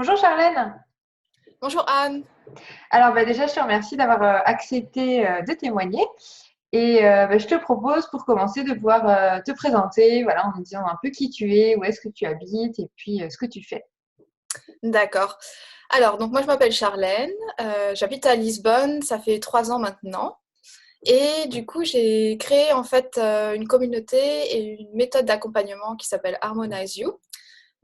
Bonjour Charlène. Bonjour Anne. Alors déjà, je te remercie d'avoir accepté de témoigner. Et je te propose pour commencer de pouvoir te présenter, voilà, en nous disant un peu qui tu es, où est-ce que tu habites et puis ce que tu fais. D'accord. Alors, donc moi je m'appelle Charlène, j'habite à Lisbonne, ça fait 3 ans maintenant. Et du coup, j'ai créé en fait une communauté et une méthode d'accompagnement qui s'appelle Harmonize You.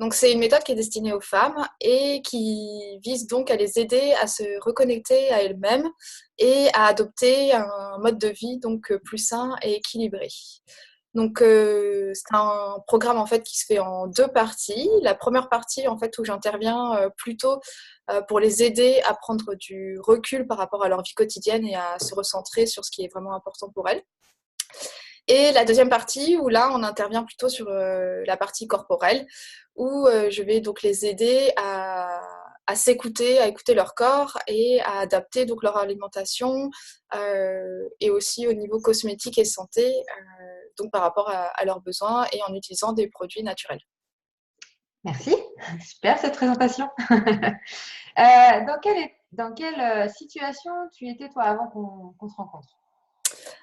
Donc c'est une méthode qui est destinée aux femmes et qui vise donc à les aider à se reconnecter à elles-mêmes et à adopter un mode de vie donc plus sain et équilibré. Donc c'est un programme en fait qui se fait en deux parties. La première partie en fait où j'interviens plutôt pour les aider à prendre du recul par rapport à leur vie quotidienne et à se recentrer sur ce qui est vraiment important pour elles. Et la deuxième partie, où là, on intervient plutôt sur la partie corporelle, où je vais donc les aider à s'écouter, à écouter leur corps et à adapter donc leur alimentation et aussi au niveau cosmétique et santé, donc par rapport à leurs besoins et en utilisant des produits naturels. Merci, super cette présentation. Dans quelle situation tu étais toi avant qu'on se rencontre?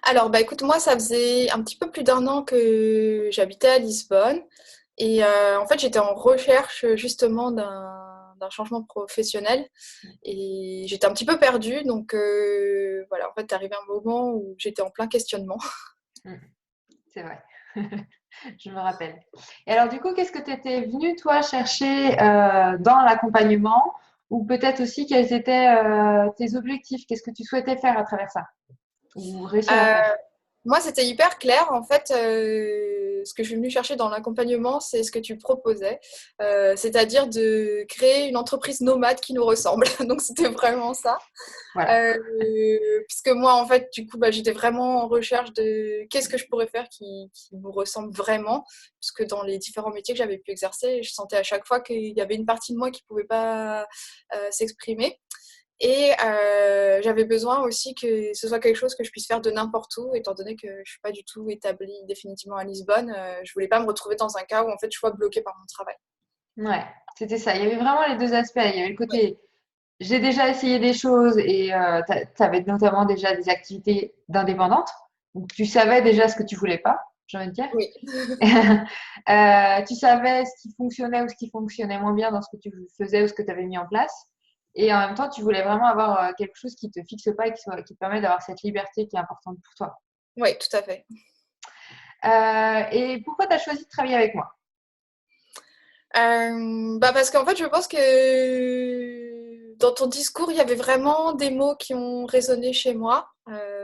Alors, bah écoute, moi, ça faisait un petit peu plus d'1 an que j'habitais à Lisbonne. Et en fait, j'étais en recherche justement d'un changement professionnel. Et j'étais un petit peu perdue. Donc voilà, en fait, est arrivé un moment où j'étais en plein questionnement. Hmm, c'est vrai, je me rappelle. Et alors du coup, qu'est-ce que tu étais venue toi chercher dans l'accompagnement ou peut-être aussi quels étaient tes objectifs? Qu'est-ce que tu souhaitais faire à travers ça ou réussir à Euh, faire? Moi, c'était hyper clair. En fait, ce que je suis venue chercher dans l'accompagnement, c'est ce que tu proposais, c'est-à-dire de créer une entreprise nomade qui nous ressemble. Donc, c'était vraiment ça. Voilà. Euh, Puisque moi, en fait, du coup, bah, j'étais vraiment en recherche de qu'est-ce que je pourrais faire qui me ressemble vraiment. Puisque dans les différents métiers que j'avais pu exercer, je sentais à chaque fois qu'il y avait une partie de moi qui ne pouvait pas s'exprimer. Et j'avais besoin aussi que ce soit quelque chose que je puisse faire de n'importe où, étant donné que je ne suis pas du tout établie définitivement à Lisbonne. Je ne voulais pas me retrouver dans un cas où en fait, je sois bloquée par mon travail. Ouais, c'était ça. Il y avait vraiment les deux aspects. Il y avait le Oui, côté, j'ai déjà essayé des choses et tu avais notamment déjà des activités d'indépendante. Donc, tu savais déjà ce que tu voulais pas, j'ai envie de dire. oui, Tu savais ce qui fonctionnait ou ce qui fonctionnait moins bien dans ce que tu faisais ou ce que tu avais mis en place. Et en même temps, tu voulais vraiment avoir quelque chose qui te fixe pas et qui te permet d'avoir cette liberté qui est importante pour toi. oui, tout à fait. Et pourquoi tu as choisi de travailler avec moi? Bah parce qu'en fait, je pense que dans ton discours, il y avait vraiment des mots qui ont résonné chez moi.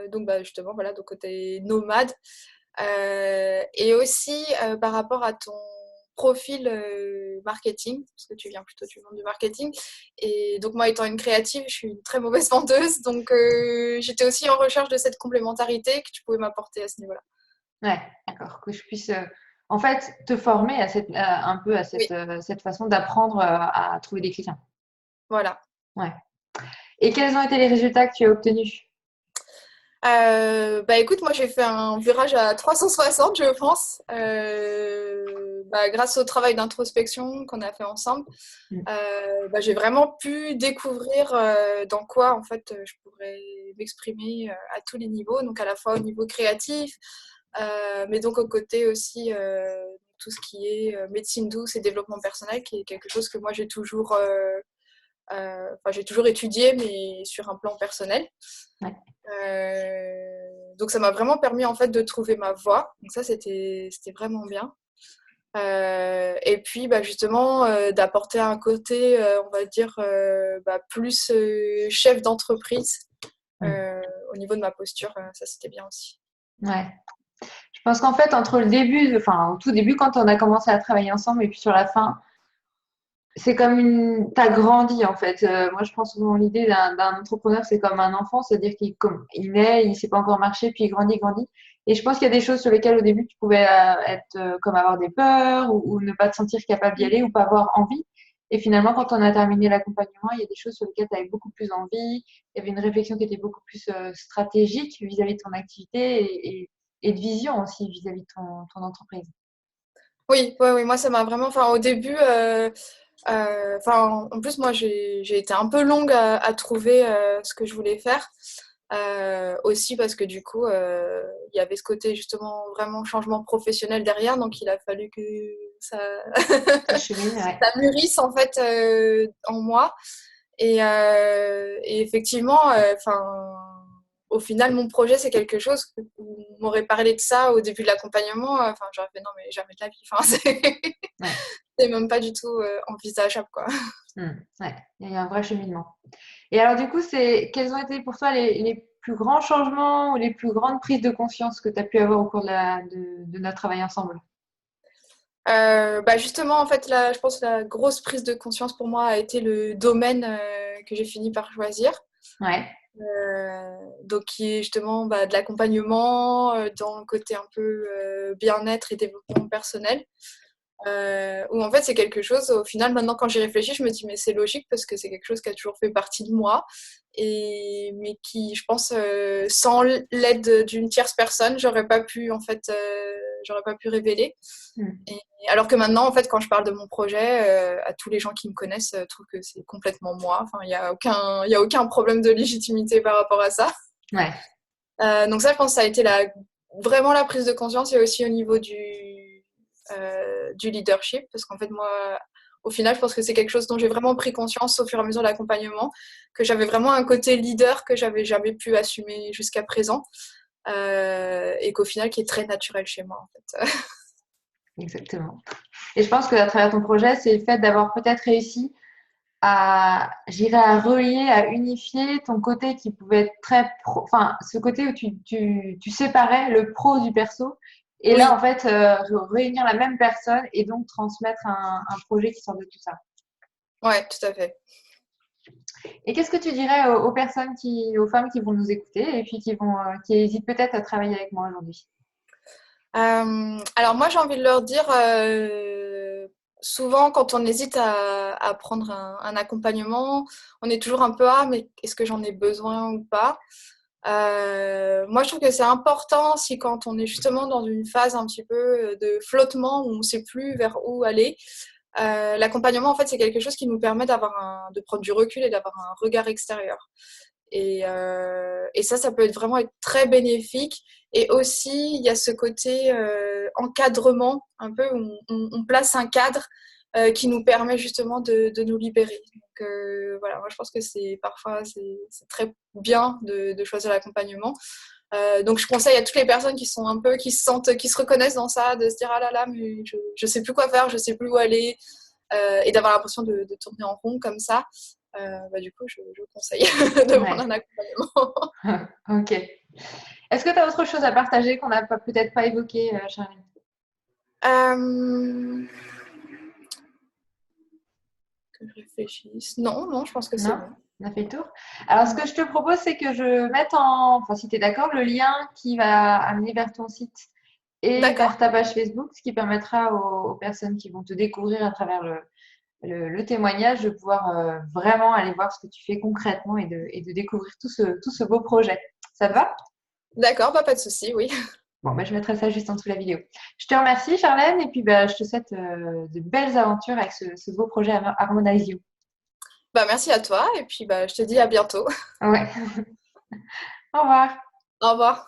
Donc, bah, justement, voilà, donc côté nomade. Et aussi par rapport à ton profil marketing, parce que tu viens plutôt du monde du marketing. Et donc, moi, étant une créative, je suis une très mauvaise vendeuse. Donc, j'étais aussi en recherche de cette complémentarité que tu pouvais m'apporter à ce niveau-là. Ouais, d'accord. Que je puisse, en fait, te former un peu à Oui, cette façon d'apprendre à trouver des clients. voilà. Ouais. Et quels ont été les résultats que tu as obtenus? Bah écoute, moi j'ai fait un virage à 360, je pense, bah, grâce au travail d'introspection qu'on a fait ensemble. Mm. Bah, j'ai vraiment pu découvrir dans quoi en fait je pourrais m'exprimer à tous les niveaux, donc à la fois au niveau créatif, mais donc au côté aussi tout ce qui est médecine douce et développement personnel, qui est quelque chose que moi j'ai toujours étudié, mais sur un plan personnel. Ouais. Donc ça m'a vraiment permis en fait de trouver ma voie. Donc ça c'était vraiment bien. Et puis bah, justement d'apporter un côté on va dire bah, plus chef d'entreprise Mm. euh, au niveau de ma posture. Ça c'était bien aussi. Ouais. Je pense qu'en fait, entre le début, enfin, au tout début, quand on a commencé à travailler ensemble et puis sur la fin, c'est comme t'as grandi en fait. Moi, je prends souvent l'idée d'un entrepreneur, c'est comme un enfant, c'est-à-dire il naît, il sait pas encore marcher, puis il grandit. Et je pense qu'il y a des choses sur lesquelles au début tu pouvais être comme avoir des peurs ou ne pas te sentir capable d'y aller ou pas avoir envie. Et finalement, quand on a terminé l'accompagnement, il y a des choses sur lesquelles tu avais beaucoup plus envie. Il y avait une réflexion qui était beaucoup plus stratégique vis-à-vis de ton activité et de vision aussi vis-à-vis de ton entreprise. Oui, ouais, oui, moi ça m'a vraiment. Enfin, au début, En plus, moi, j'ai été un peu longue à trouver ce que je voulais faire. Aussi parce que du coup, il y avait ce côté justement vraiment changement professionnel derrière, donc il a fallu que ça, Ça chemine, ouais. ça mûrisse en fait en moi. Et effectivement, au final, mon projet, c'est quelque chose que on m'aurait parlé de ça au début de l'accompagnement. Enfin, j'aurais fait non, mais jamais de la vie. Enfin, Ouais. c'est même pas du tout envisageable, quoi. Ouais. Il y a eu un vrai cheminement. Et alors, du coup, quels ont été pour toi les plus grands changements ou les plus grandes prises de conscience que tu as pu avoir au cours de notre travail ensemble? Justement, en fait, je pense que la grosse prise de conscience pour moi a été le domaine que j'ai fini par choisir. Ouais. Donc, qui est justement de l'accompagnement dans le côté un peu bien-être et développement personnel. Où en fait, c'est quelque chose, au final, maintenant, quand j'y réfléchis, je me dis, mais c'est logique parce que c'est quelque chose qui a toujours fait partie de moi. Mais qui, je pense, sans l'aide d'une tierce personne, j'aurais pas pu révéler. Mm. Et alors que maintenant, en fait, quand je parle de mon projet, à tous les gens qui me connaissent, trouvent que c'est complètement moi. Enfin, il y a aucun problème de légitimité par rapport à ça. Ouais. Donc ça, je pense que ça a été vraiment la prise de conscience et aussi au niveau du leadership. Parce qu'en fait, moi, au final, je pense que c'est quelque chose dont j'ai vraiment pris conscience au fur et à mesure de l'accompagnement, que j'avais vraiment un côté leader que j'avais jamais pu assumer jusqu'à présent. Et qu'au final, qui est très naturel chez moi, en fait. Exactement. Et je pense qu'à travers ton projet, c'est le fait d'avoir peut-être réussi j'irais à relier, à unifier ton côté qui pouvait être très pro, enfin, ce côté où tu séparais le pro du perso. Et là, en Oui, fait, réunir la même personne et donc transmettre un projet qui sort de tout ça. ouais, tout à fait. Et qu'est-ce que tu dirais aux personnes aux femmes qui vont nous écouter et puis qui hésitent peut-être à travailler avec moi aujourd'hui? Alors moi, j'ai envie de leur dire, souvent quand on hésite à prendre un accompagnement, on est toujours un peu ah mais est-ce que j'en ai besoin ou pas? Moi, je trouve que c'est important si quand on est justement dans une phase un petit peu de flottement où on ne sait plus vers où aller, l'accompagnement en fait c'est quelque chose qui nous permet de prendre du recul et d'avoir un regard extérieur. Et ça peut être vraiment être très bénéfique. Et aussi, il y a ce côté encadrement, un peu, où on place un cadre qui nous permet justement de nous libérer. Donc voilà, moi je pense que parfois c'est très bien de choisir l'accompagnement. Donc je conseille à toutes les personnes qui sont un peu, qui se reconnaissent dans ça, de se dire ah là là, mais je sais plus quoi faire, je sais plus où aller, et d'avoir l'impression de tourner en rond comme ça. Du coup, je conseille de prendre Ouais, un accompagnement. ok. Est-ce que tu as autre chose à partager qu'on n'a peut-être pas évoqué, Charline? Euh, que je réfléchisse. Non, non, je pense que c'est Non? bon. On a fait le tour. Alors, ce que je te propose, c'est que je mette enfin, si tu es d'accord, le lien qui va amener vers ton site et D'accord, vers ta page Facebook, ce qui permettra aux personnes qui vont te découvrir à travers le témoignage de pouvoir vraiment aller voir ce que tu fais concrètement et de découvrir tout ce beau projet. Ça te va? d'accord, pas de souci, oui. Bon, bah, je mettrai ça juste en dessous de la vidéo. Je te remercie, Charlène, et puis bah, je te souhaite de belles aventures avec ce beau projet Harmonisio. Merci à toi et puis je te dis à bientôt. Ouais. Au revoir. Au revoir.